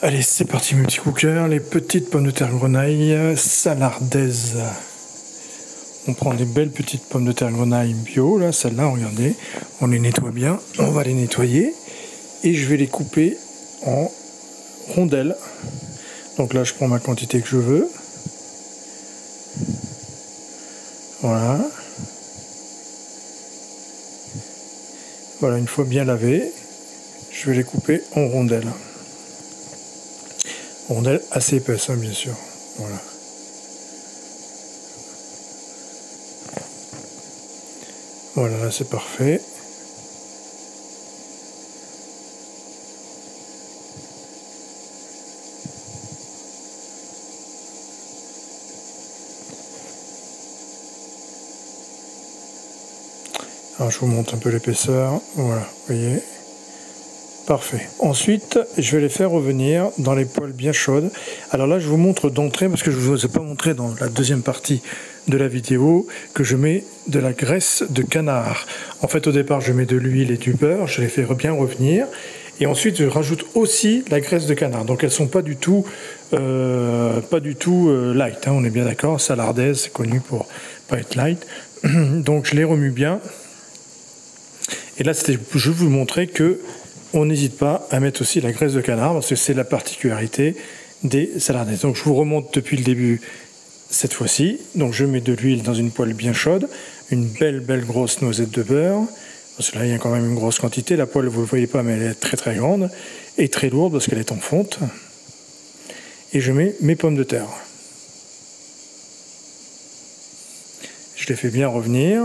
Allez, c'est parti mes petits cookers, les petites pommes de terre grenaille salardaise. On prend des belles petites pommes de terre grenaille bio, là, celles-là, regardez, on les nettoie bien, on va les nettoyer et je vais les couper en rondelles. Donc là, je prends ma quantité que je veux. Voilà. Voilà, une fois bien lavé, je vais les couper en rondelles. Rondelles assez épaisses, hein, bien sûr. Voilà. Voilà, là c'est parfait. Alors je vous montre un peu l'épaisseur. Voilà, vous voyez. Parfait. Ensuite, je vais les faire revenir dans les poêles bien chaudes. Alors là, je vous montre d'entrée, parce que je ne vous ai pas montré dans la deuxième partie de la vidéo, que je mets de la graisse de canard. En fait, au départ, je mets de l'huile et du beurre, je les fais bien revenir. Et ensuite, je rajoute aussi la graisse de canard. Donc, elles ne sont pas du tout, light, hein, on est bien d'accord. Salardaise, c'est connu pour pas être light. Donc, je les remue bien. Et là, je vais vous montrer que on n'hésite pas à mettre aussi la graisse de canard parce que c'est la particularité des salardaises. Donc je vous remonte depuis le début cette fois-ci. Donc je mets de l'huile dans une poêle bien chaude, une belle grosse noisette de beurre. Parce que là il y a quand même une grosse quantité. La poêle vous ne le voyez pas mais elle est très grande et très lourde parce qu'elle est en fonte. Et je mets mes pommes de terre. Je les fais bien revenir.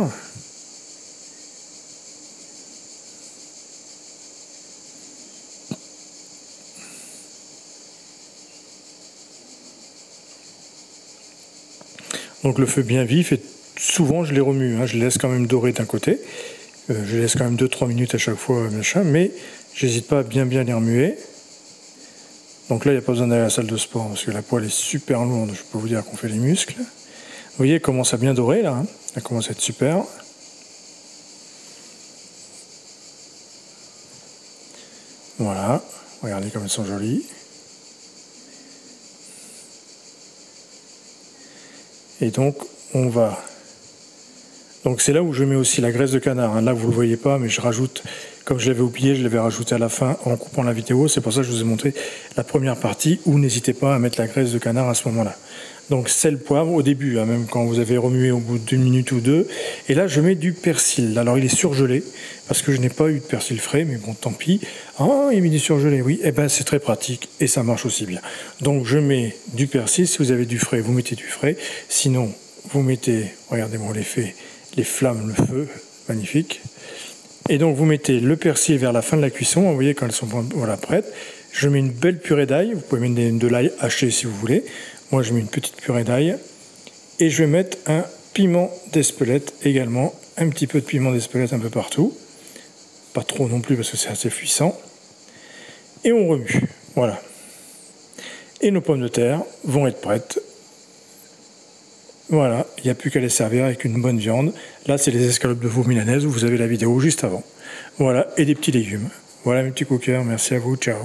Donc le feu bien vif et souvent je les remue, hein, je les laisse quand même dorer d'un côté, je les laisse quand même 2-3 minutes à chaque fois, machin, mais j'hésite pas à bien les remuer. Donc là il n'y a pas besoin d'aller à la salle de sport parce que la poêle est super lourde, je peux vous dire qu'on fait les muscles. Vous voyez, elle commence à bien dorer là, hein, elle commence à être super. Voilà, regardez comme elles sont jolies. Et donc on va... Donc c'est là où je mets aussi la graisse de canard. Hein. Là vous ne le voyez pas, mais je rajoute, comme je l'avais oublié, je l'avais rajouté à la fin en coupant la vidéo. C'est pour ça que je vous ai montré la première partie où n'hésitez pas à mettre la graisse de canard à ce moment-là. Donc sel, poivre au début, hein, même quand vous avez remué au bout d'une minute ou deux. Et là je mets du persil. Alors il est surgelé parce que je n'ai pas eu de persil frais, mais bon tant pis. Ah, il met du surgelé, oui. Eh ben c'est très pratique et ça marche aussi bien. Donc je mets du persil. Si vous avez du frais, vous mettez du frais. Sinon vous mettez, regardez-moi l'effet. Les flammes, le feu, magnifique. Et donc vous mettez le persil vers la fin de la cuisson, vous voyez quand elles sont voilà, prêtes. Je mets une belle purée d'ail, vous pouvez mettre de l'ail haché si vous voulez. Moi je mets une petite purée d'ail. Et je vais mettre un piment d'Espelette également, un petit peu de piment d'Espelette un peu partout. Pas trop non plus parce que c'est assez puissant. Et on remue, voilà. Et nos pommes de terre vont être prêtes. Voilà, il n'y a plus qu'à les servir avec une bonne viande. Là, c'est les escalopes de veau milanaises où vous avez la vidéo juste avant. Voilà, et des petits légumes. Voilà mes petits cookers, merci à vous, ciao.